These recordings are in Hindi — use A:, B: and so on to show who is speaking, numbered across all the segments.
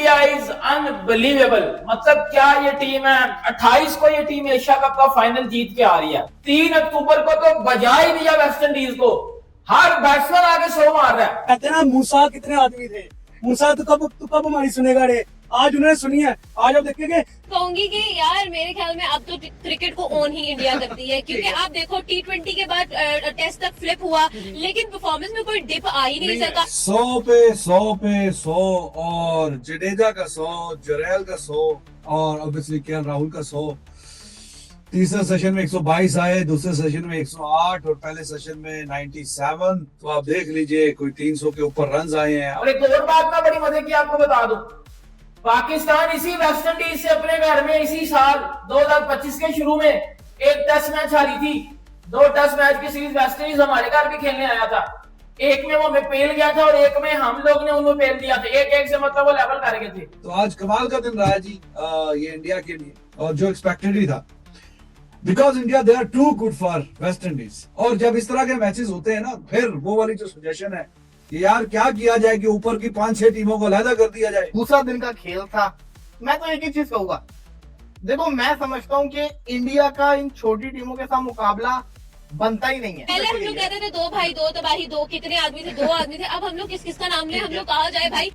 A: India is unbelievable. मतलब क्या ये टीम है, 28 को ये टीम एशिया कप का फाइनल जीत के आ रही है। 3 अक्टूबर को तो बजा ही दिया वेस्ट इंडीज को, हर बैट्समैन आगे 100 मार रहा है।
B: कहते ना मूसा कितने आदमी थे, मूसा तो कब हमारी सुनेगा रे, आज उन्होंने सुनी है। आज आप देखेंगे,
C: कहूंगी कि यार मेरे ख्याल में अब तो क्रिकेट को ओन ही इंडिया करती है, क्योंकि आप देखो T20 के बाद टेस्ट तक फ्लिप हुआ, लेकिन परफॉर्मेंस में कोई डिप आ ही नहीं सका।
D: 100 पे 100 और जडेजा का 100, जुरैल का 100 और ऑब्वियसली केएल राहुल का 100। तीसरे सेशन में 122 आए, दूसरे सेशन में 108 और पहले सेशन में 97। तो आप देख लीजिए कोई 300 के ऊपर रन आए हैं।
A: और एक और बात मैं बड़ी मजे की आपको बता दूं, पाकिस्तान इसी वेस्ट इंडीज से अपने घर में इसी साल 2025 के शुरू में एक टेस्ट मैच हारी थी। 2 टेस्ट मैच की सीरीज वेस्ट इंडीज हमारे घर भी खेलने आया था। एक में वो हमें पेल गया था और एक में हम लोग ने उनको पेल दिया था। 1-1 से मतलब वो लेवल कर गए थे।
D: तो आज कमाल का दिन रहा जी ये इंडिया के लिए, और जो एक्सपेक्टेड ही था, because India they are too good for West Indies. और जब इस तरह के मैचेस होते हैं ना, फिर वो वाली जो सजेशन है कि यार क्या किया जाए कि ऊपर की 5-6 टीमों को अलहदा कर दिया जाए।
E: दूसरा दिन का खेल था। मैं तो एक ही चीज कहूंगा, देखो मैं समझता हूँ कि इंडिया का इन छोटी टीमों के साथ मुकाबला बनता ही नहीं है।
C: पहले हम लोग कहते थे 2 भाई 2 तबाही 2, कितने आदमी थे, 2 आदमी थे। अब हम लोग किस किस का नाम ले, हम लोग कहा जाए भाई।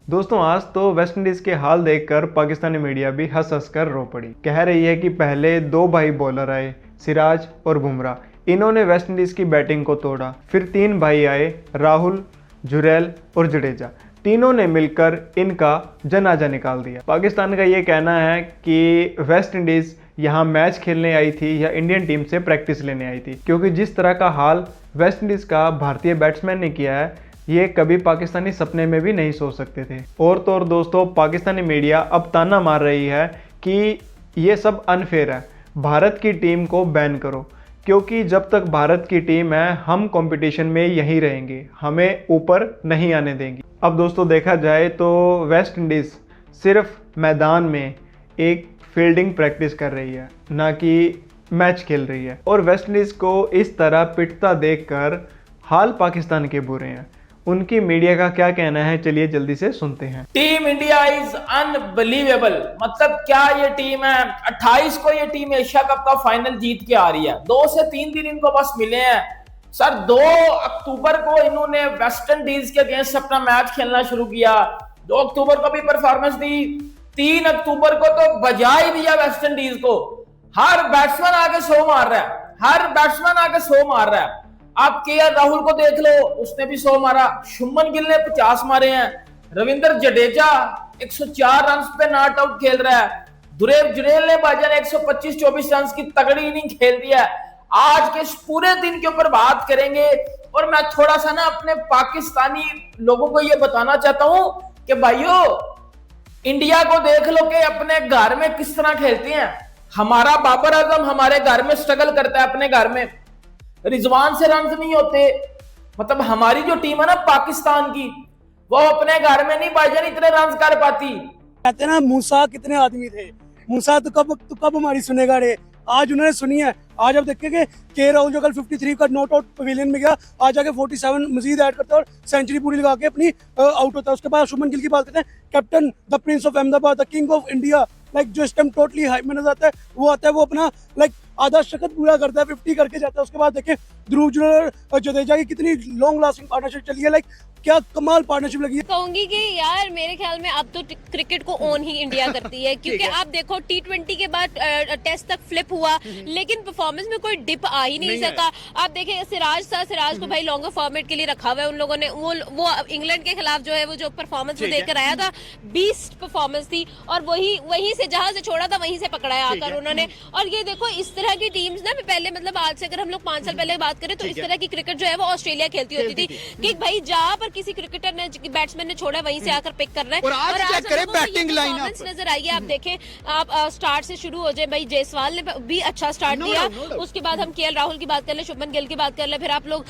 F: दोस्तों आज तो वेस्ट इंडीज के हाल देखकर पाकिस्तानी मीडिया भी हंस हंस कर रो पड़ी। कह रही है कि पहले 2 भाई बॉलर आए, सिराज और बुमराह, इन्होंने वेस्ट इंडीज की बैटिंग को तोड़ा। फिर 3 भाई आए, राहुल, जुरैल और जडेजा, तीनों ने मिलकर इनका जनाजा निकाल दिया। पाकिस्तान का ये कहना है कि वेस्ट इंडीज यहाँ मैच खेलने आई थी या इंडियन टीम से प्रैक्टिस लेने आई थी, क्योंकि जिस तरह का हाल वेस्ट इंडीज का भारतीय बैट्समैन ने किया है, ये कभी पाकिस्तानी सपने में भी नहीं सोच सकते थे। और तो और दोस्तों, पाकिस्तानी मीडिया अब ताना मार रही है कि ये सब अनफेयर है, भारत की टीम को बैन करो, क्योंकि जब तक भारत की टीम है हम कंपटीशन में यहीं रहेंगे, हमें ऊपर नहीं आने देंगी। अब दोस्तों देखा जाए तो वेस्ट इंडीज़ सिर्फ मैदान में एक फील्डिंग प्रैक्टिस कर रही है, ना कि मैच खेल रही है। और वेस्ट इंडीज़ को इस तरह पिटता देखकर हाल पाकिस्तान के बुरे हैं। उनकी मीडिया का क्या कहना है, चलिए जल्दी से सुनते हैं।
A: Team India is unbelievable. मतलब क्या ये टीम है, 28 को ये टीम एशिया कप का फाइनल जीत के आ रही है। 2 से 3 दिन इनको बस मिले हैं सर। 2 अक्टूबर को इन्होंने वेस्ट इंडीज के अगेंस्ट अपना मैच खेलना शुरू किया। 2 अक्टूबर को भी परफॉर्मेंस दी। 3 अक्टूबर को तो बजा ही दिया वेस्ट इंडीज को, हर बैट्समैन आगे 100 मार रहा है, हर बैट्समैन आगे 100 मार रहा है। आप केएल राहुल को देख लो, उसने भी 100 मारा। शुभमन गिल ने 50 मारे हैं। रविंद्र जडेजा 104 रन पे नॉट आउट खेल रहा है। जुरैल ने भाईजान 125-24 रन की तगड़ी इनिंग खेल दिया है। आज के इस पूरे दिन के ऊपर बात करेंगे, और मैं थोड़ा सा ना अपने पाकिस्तानी लोगों को ये बताना चाहता हूं कि भाइयों, इंडिया को देख लो कि अपने घर में किस तरह खेलते हैं। हमारा बाबर आजम हमारे घर में स्ट्रगल करता है, अपने घर में रिजवान से रन नहीं होते। मतलब हमारी जो टीम है ना पाकिस्तान की, वो अपने घर में नहीं भाईजान इतने रन कर पाती।
B: कहते ना मूसा कितने आदमी थे, मूसा तो कब हमारी सुनेगा रे, आज उन्होंने सुनी है। आज आप देखेंगे के राहुल जो कल 53 का नॉट आउट पवेलियन में गया, आज आके 47 मजीद ऐड करता है और सेंचुरी पूरी लगा के अपनी आउट होता है। उसके बाद शुभमन गिल की बात करते हैं, captain the Prince of Ahmedabad, the king of India, like जो इस टाइम टोटली हाइप में नजर आता है, वो आता है, वो अपना लाइक आधा शतक पूरा करता है, 50 करके जाता है। उसके बाद देखें ध्रुव जुरैल और जडेजा की कितनी लॉन्ग लास्टिंग पार्टनरशिप चली है, लाइक क्या कमाल पार्टनरशिप लगी है।
C: कहूंगी कि यार मेरे ख्याल में अब तो क्रिकेट को ओन ही इंडिया करती है, क्योंकि आप देखो T20 के बाद टेस्ट तक फ्लिप हुआ, लेकिन परफॉर्मेंस में कोई डिप आ ही नहीं सका। आप देखें सिराज था, सिराज को भाई लॉन्गर फॉर्मेट के लिए रखा हुआ है उन लोगों ने। वो इंग्लैंड के खिलाफ जो है वो जो परफॉर्मेंस वो देकर आया था, बीस्ट परफॉर्मेंस थी, और वहीं से जहां से छोड़ा था वहीं से पकड़ा है आकर उन्होंने। और ये देखो इस तरह की टीम्स ना, पहले मतलब आज से अगर हम लोग 5 साल पहले बात करें तो इस तरह की क्रिकेट जो है वो ऑस्ट्रेलिया खेलती होती थी कि भाई जहां पर किसी क्रिकेटर ने बैट्समैन ने छोड़ा वहीं से आकर पिक करना है। और आज करें बैटिंग लाइनअप नजर आई है। आप देखें, आप स्टार्ट से शुरू हो जाए, भाई जायसवाल ने भी अच्छा स्टार्ट दिया, उसके बाद हम केएल राहुल की बात कर ले, शुभमन गिल की बात कर ले, फिर आप लोग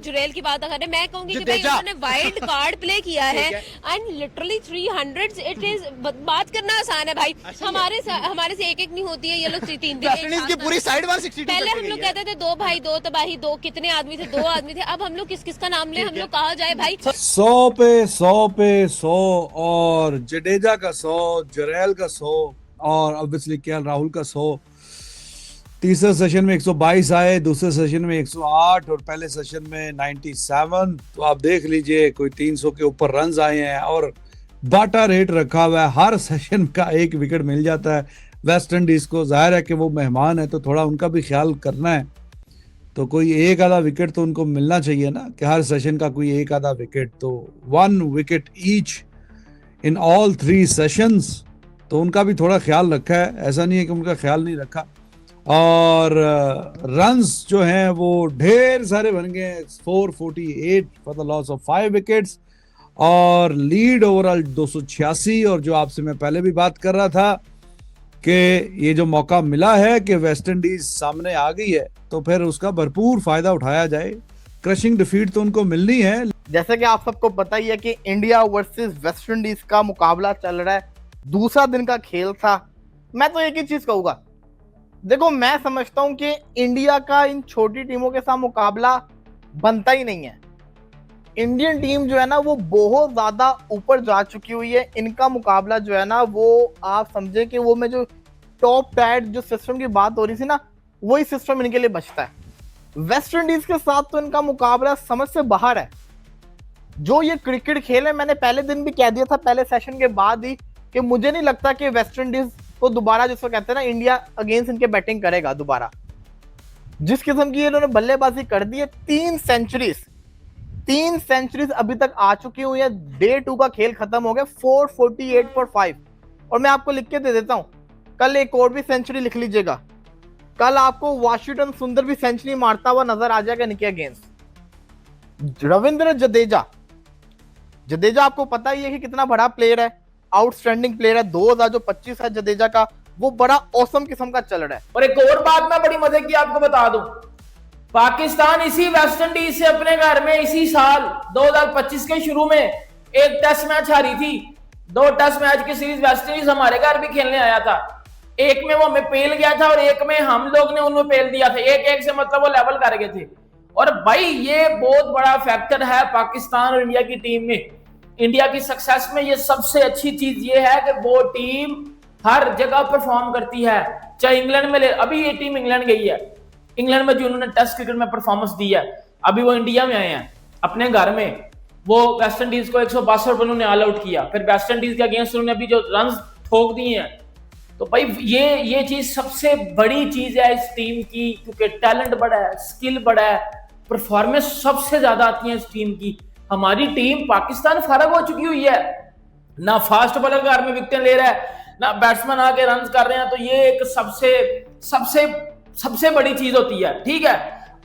C: जुरेल की बात कर रहे। मैं कहूंगी कि भाई उन्होंने वाइल्ड कार्ड प्ले किया है एंड लिटरली 300 इट इज, बात करना आसान है भाई। हमारे से एक नहीं होती है, ये लोग 3
G: की पूरी साइड बार 62
C: पहले हम लोग कहते थे 2 भाई 2 तबाही 2, कितने आदमी थे? 2 आदमी थे। अब हम लोग किस का नाम ले, हम लोग कहा जाए भाई
D: 100 पे 100 और जडेजा का 100, जरेल का 100 और ऑब्वियसली केएल राहुल का 100। तीसरे सेशन में 122 आए, दूसरे सेशन में 108 और पहले सेशन में 97। तो आप देख लीजिए कोई 300 के ऊपर रन्स आए हैं और बाटा रेट रखा हुआ है। हर सेशन का एक विकेट मिल जाता है वेस्ट इंडीज को। जाहिर है कि वो मेहमान है तो थोड़ा उनका भी ख्याल करना है, तो कोई एक आधा विकेट तो उनको मिलना चाहिए ना, कि हर सेशन का कोई एक आधा विकेट। तो 1 wicket each in all 3 sessions, तो उनका भी थोड़ा ख्याल रखा है, ऐसा नहीं है कि उनका ख्याल नहीं रखा। और रन्स जो हैं वो ढेर सारे बन गए, 448 for the loss of 5 wickets और लीड ओवरऑल 286। और जो आपसे मैं पहले भी बात कर रहा था कि ये जो मौका मिला है कि वेस्ट इंडीज सामने आ गई है तो फिर उसका भरपूर फायदा उठाया जाए। क्रशिंग डिफीट तो उनको मिलनी है।
E: जैसे कि आप सबको पता ही है कि इंडिया वर्सेस वेस्ट इंडीज का मुकाबला चल रहा है, दूसरा दिन का खेल था। मैं तो एक ही चीज कहूंगा, देखो मैं समझता हूं कि इंडिया का इन छोटी टीमों के साथ मुकाबला बनता ही नहीं है। इंडियन टीम जो है ना वो बहुत ज्यादा ऊपर जा चुकी हुई है। इनका मुकाबला जो है ना वो आप समझे कि वो में जो टॉप टायर जो सिस्टम की बात हो रही थी ना, वही सिस्टम इनके लिए बचता है। वेस्ट इंडीज के साथ तो इनका मुकाबला समझ से बाहर है। जो ये क्रिकेट खेल है, मैंने पहले दिन भी कह दिया था, पहले सेशन के बाद ही, कि मुझे नहीं लगता कि वेस्ट इंडीज को दोबारा, जिसको कहते हैं ना, इंडिया अगेंस्ट इनके बैटिंग करेगा दोबारा। जिस किस्म की इन्होंने बल्लेबाजी कर दी है, 3 सेंचुरीज अभी तक आ चुकी हुई है। डे 2 का खेल खत्म हो गया 448 फॉर 5। और मैं आपको लिख के दे देता हूं, कल एक और भी सेंचुरी लिख लीजिएगा, कल आपको वाशिंगटन सुंदर भी सेंचुरी मारता हुआ नजर आ जाएगा इनके अगेंस्ट। रविंद्र जडेजा आपको पता ही है कि कितना बड़ा प्लेयर है, आउटस्टैंडिंग प्लेयर है। 2025 है जडेजा का, वो बड़ा औसम किस्म का चल रहा है।
A: और एक और बात मैं बड़ी मजे की आपको बता दूं, पाकिस्तान इसी वेस्ट इंडीज से अपने घर में इसी साल 2025 के शुरू में एक टेस्ट मैच हारी थी। 2 टेस्ट मैच की सीरीज वेस्ट इंडीज हमारे घर भी खेलने आया था। एक में वो हमें पेल गया था और एक में हम लोग ने उन्हें पेल दिया था। 1-1 से मतलब वो लेवल कर गए थे। और भाई ये बहुत बड़ा फैक्टर है पाकिस्तान और इंडिया की टीम में। इंडिया की सक्सेस में ये सबसे अच्छी चीज ये है कि वो टीम हर जगह परफॉर्म करती है। चाहे इंग्लैंड में ले, अभी ये टीम इंग्लैंड गई है, इंग्लैंड में जो उन्होंने टेस्ट क्रिकेट में परफॉर्मेंस दी है, अभी वो इंडिया में आए हैं अपने घर में, वो वेस्ट इंडीज को 162 पर उन्होंने ऑल आउट किया। फिर वेस्ट इंडीज के अगेंस्ट उन्होंने अभी जो रन ठोक दिए हैं, तो भाई ये चीज सबसे बड़ी चीज है इस टीम की, क्योंकि टैलेंट बड़ा है, स्किल बड़ा है, परफॉर्मेंस सबसे ज्यादा आती है इस टीम की। हमारी टीम पाकिस्तान फारग हो चुकी हुई है, ना फास्ट बॉलर घर में विकेट ले रहा है, ना बैट्समैन आके रन कर रहे हैं। तो ये एक सबसे बड़ी चीज होती है। ठीक है,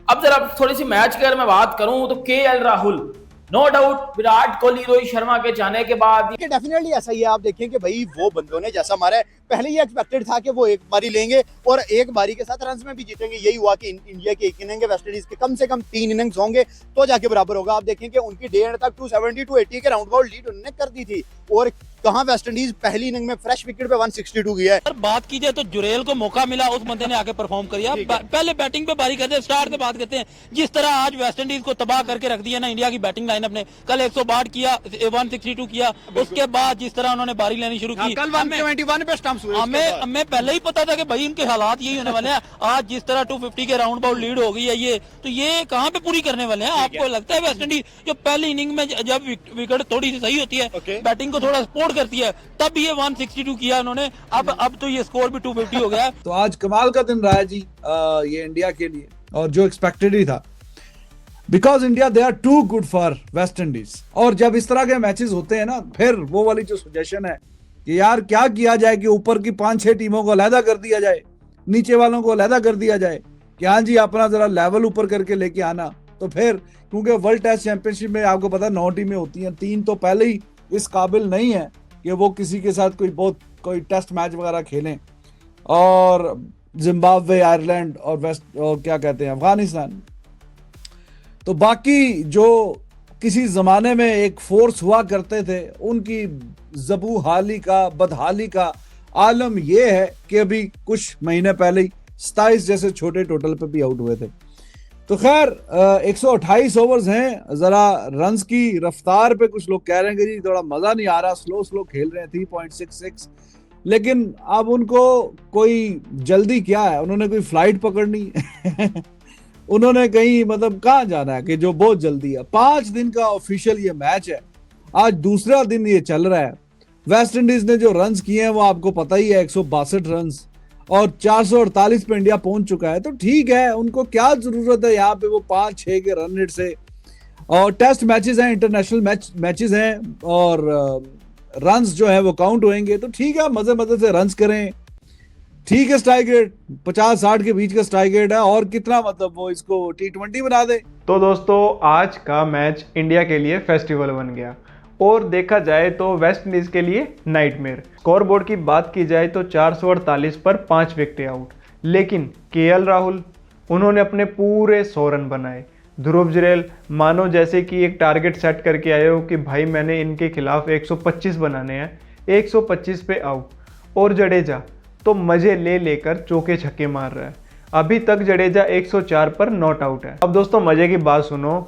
A: अब जरा थोड़ी सी मैच की अगर मैं बात करूं तो KL Rahul, no doubt Virat Kohli Rohit Sharma के जाने के बाद
G: डेफिनेटली ऐसा ही है। आप देखें कि भाई वो बंदों ने जैसा हमारा पहले ही एक्सपेक्टेड था कि वो एक बारी लेंगे और एक बारी के साथ रन में भी जीतेंगे। यही हुआ कि इंडिया के एक इनिंग वेस्ट इंडीज के कम से कम 3 इनिंग्स होंगे तो जाके बराबर होगा। आप देखें कि उनकी डे एंड तक 270-280 के राउंड बाउंड लीड उन्होंने कर दी थी और कहां वेस्ट इंडीज पहली इनिंग में फ्रेश विकेट पे 162 गया है।
H: अगर बात की जाए तो जुरेल को मौका मिला, उस बंदे ने आके परफॉर्म किया। पहले बैटिंग पे बारी करते हैं, स्टार्ट से बात करते हैं। जिस तरह आज वेस्ट इंडीज को तबाह करके रख दिया ना इंडिया की बैटिंग लाइनअप ने, कल 162 किया, 162 किया, उसके बाद जिस तरह उन्होंने बारी लेनी शुरू की,
G: कल 171 पे स्टंप्स हुए।
H: हमें पहले ही पता था कि भाई इनके हालात यही होने वाले हैं। आज जिस तरह 250 के राउंड बाउंड लीड हो गई है ये, तो ये कहां पे पूरी करने वाले हैं? आपको लगता है वेस्ट इंडीज जो पहली इनिंग में जब विकेट थोड़ी सी सही होती है, बैटिंग को थोड़ा सपोर्ट करती है, तब ये 162 किया उन्होंने, अब तो ये स्कोर भी 250 हो गया।
D: तो आज कमाल का दिन रहा है जी ये इंडिया के लिए, और जो एक्सपेक्टेड ही था, because India they are too good for West Indies. और जब इस तरह के मैचेस होते हैं ना, फिर वो वाली जो सजेशन है कि यार क्या किया जाए कि ऊपर की 5-6 टीमों को अलहदा कर दिया जाए, नीचे वालों को अलहदा कर दिया जाए, कि हाँ जी अपना जरा लेवल ऊपर करके लेके आना। तो फिर क्योंकि वर्ल्ड टेस्ट चैंपियनशिप में आपको पता 9 टीमें होती हैं, 3 तो पहले ही इस काबिल नहीं है कि वो किसी के साथ कोई टेस्ट मैच वगैरह खेलें। और जिम्बाब्वे, आयरलैंड और वेस्ट और क्या कहते हैं अफगानिस्तान। तो बाकी जो किसी जमाने में एक फोर्स हुआ करते थे, उनकी जबू हाली का, बदहाली का आलम यह है कि अभी कुछ महीने पहले ही 27 जैसे छोटे टोटल पे भी आउट हुए थे। तो खैर 128 ओवर्स हैं। जरा रन्स की रफ्तार पे कुछ लोग कह रहे हैं कि जी थोड़ा मजा नहीं आ रहा, स्लो खेल रहे हैं 3.66, लेकिन अब उनको कोई जल्दी क्या है, उन्होंने कोई फ्लाइट पकड़नी उन्होंने कहीं मतलब कहाँ जाना है कि जो बहुत जल्दी है। 5 दिन का ऑफिशियल ये मैच है, आज दूसरा दिन ये चल रहा है। वेस्ट इंडीज ने जो रन्स किए हैं वो आपको पता ही है, 162 रन्स और 448 पे इंडिया पहुंच चुका है। तो ठीक है, उनको क्या जरूरत है यहाँ पे वो 5-6 के रन रेट से, और टेस्ट मैचेस हैं, इंटरनेशनल मैचेस हैं और रन्स जो है वो काउंट होंगे। तो ठीक है, मजे से रन्स करें, ठीक है। स्ट्राइक रेट 50-60 के बीच का स्ट्राइक रेट है, और कितना मतलब वो इसको T20 बना दे।
F: तो दोस्तों आज का मैच इंडिया के लिए फेस्टिवल बन गया, और देखा जाए तो वेस्ट इंडीज के लिए नाइटमेयर। स्कोर बोर्ड की बात की जाए तो 448 पर 5 विकेटें आउट, लेकिन KL राहुल उन्होंने अपने पूरे 100 रन बनाए। ध्रुव जुरैल मानो जैसे कि एक टारगेट सेट करके आए हो कि भाई मैंने इनके खिलाफ 125 बनाने हैं, 125 पे आउट। और जडेजा तो मजे लेकर चौके छक्के मार रहा है। अभी तक जडेजा 104 पर नॉट आउट है। अब दोस्तों मजे की बात सुनो,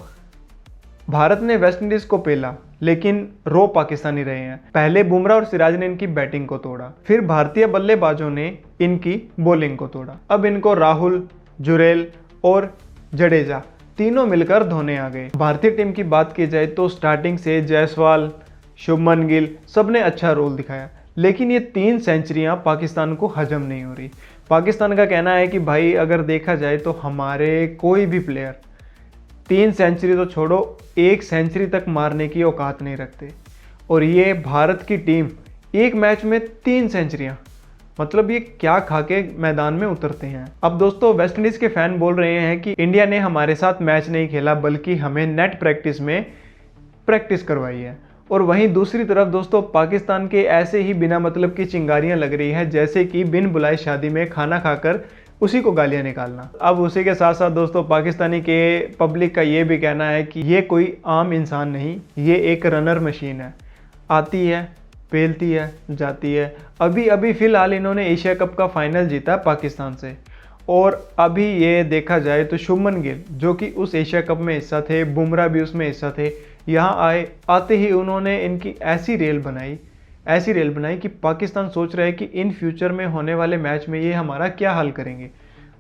F: भारत ने वेस्ट इंडीज को पेला, लेकिन रो पाकिस्तानी रहे हैं। पहले बुमराह और सिराज ने इनकी बैटिंग को तोड़ा, फिर भारतीय बल्लेबाजों ने इनकी बॉलिंग को तोड़ा। अब इनको राहुल, जुरैल और जडेजा तीनों मिलकर धोने आ गए। भारतीय टीम की बात की जाए तो स्टार्टिंग से जायसवाल, शुभमन गिल सबने अच्छा रोल दिखाया, लेकिन ये 3 सेंचुरियां पाकिस्तान को हजम नहीं हो रही। पाकिस्तान का कहना है कि भाई अगर देखा जाए तो हमारे कोई भी प्लेयर 3 सेंचुरी तो छोड़ो, 1 सेंचुरी तक मारने की औकात नहीं रखते, और ये भारत की टीम एक मैच में 3 सेंचुरियां, मतलब ये क्या खा के मैदान में उतरते हैं। अब दोस्तों वेस्ट इंडीज के फैन बोल रहे हैं कि इंडिया ने हमारे साथ मैच नहीं खेला, बल्कि हमें नेट प्रैक्टिस में प्रैक्टिस करवाई है। और वहीं दूसरी तरफ दोस्तों पाकिस्तान के ऐसे ही बिना मतलब की चिंगारियां लग रही हैं, जैसे कि बिन बुलाए शादी में खाना खाकर उसी को गालियां निकालना। अब उसी के साथ साथ दोस्तों पाकिस्तानी के पब्लिक का ये भी कहना है कि ये कोई आम इंसान नहीं, ये एक रनर मशीन है, आती है, पेलती है, जाती है। अभी फिलहाल इन्होंने एशिया कप का फाइनल जीता पाकिस्तान से, और अभी ये देखा जाए तो शुभमन गिल जो कि उस एशिया कप में हिस्सा थे, बुमराह भी उसमें हिस्सा थे, यहाँ आते ही उन्होंने इनकी ऐसी रेल बनाई कि पाकिस्तान सोच रहा है कि इन फ्यूचर में होने वाले मैच में ये हमारा क्या हाल करेंगे।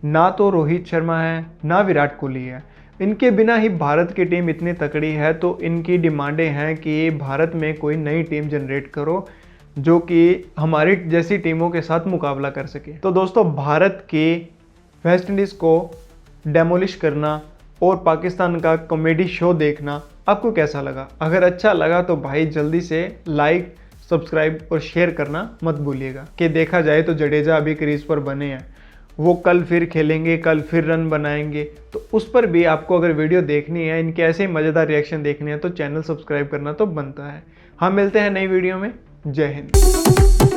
F: ना तो रोहित शर्मा है, ना विराट कोहली है, इनके बिना ही भारत की टीम इतनी तकड़ी है। तो इनकी डिमांडें हैं कि भारत में कोई नई टीम जनरेट करो जो कि हमारी जैसी टीमों के साथ मुकाबला कर सके। तो दोस्तों भारत के वेस्ट इंडीज़ को डेमोलिश करना और पाकिस्तान का कॉमेडी शो देखना आपको कैसा लगा? अगर अच्छा लगा तो भाई जल्दी से लाइक, सब्सक्राइब और शेयर करना मत भूलिएगा। कि देखा जाए तो जडेजा अभी क्रीज पर बने हैं, वो कल फिर खेलेंगे, कल फिर रन बनाएंगे, तो उस पर भी आपको अगर वीडियो देखनी है, इनके ऐसे ही मज़ेदार रिएक्शन देखने हैं तो चैनल सब्सक्राइब करना तो बनता है। हम मिलते हैं नई वीडियो में। जय हिंद।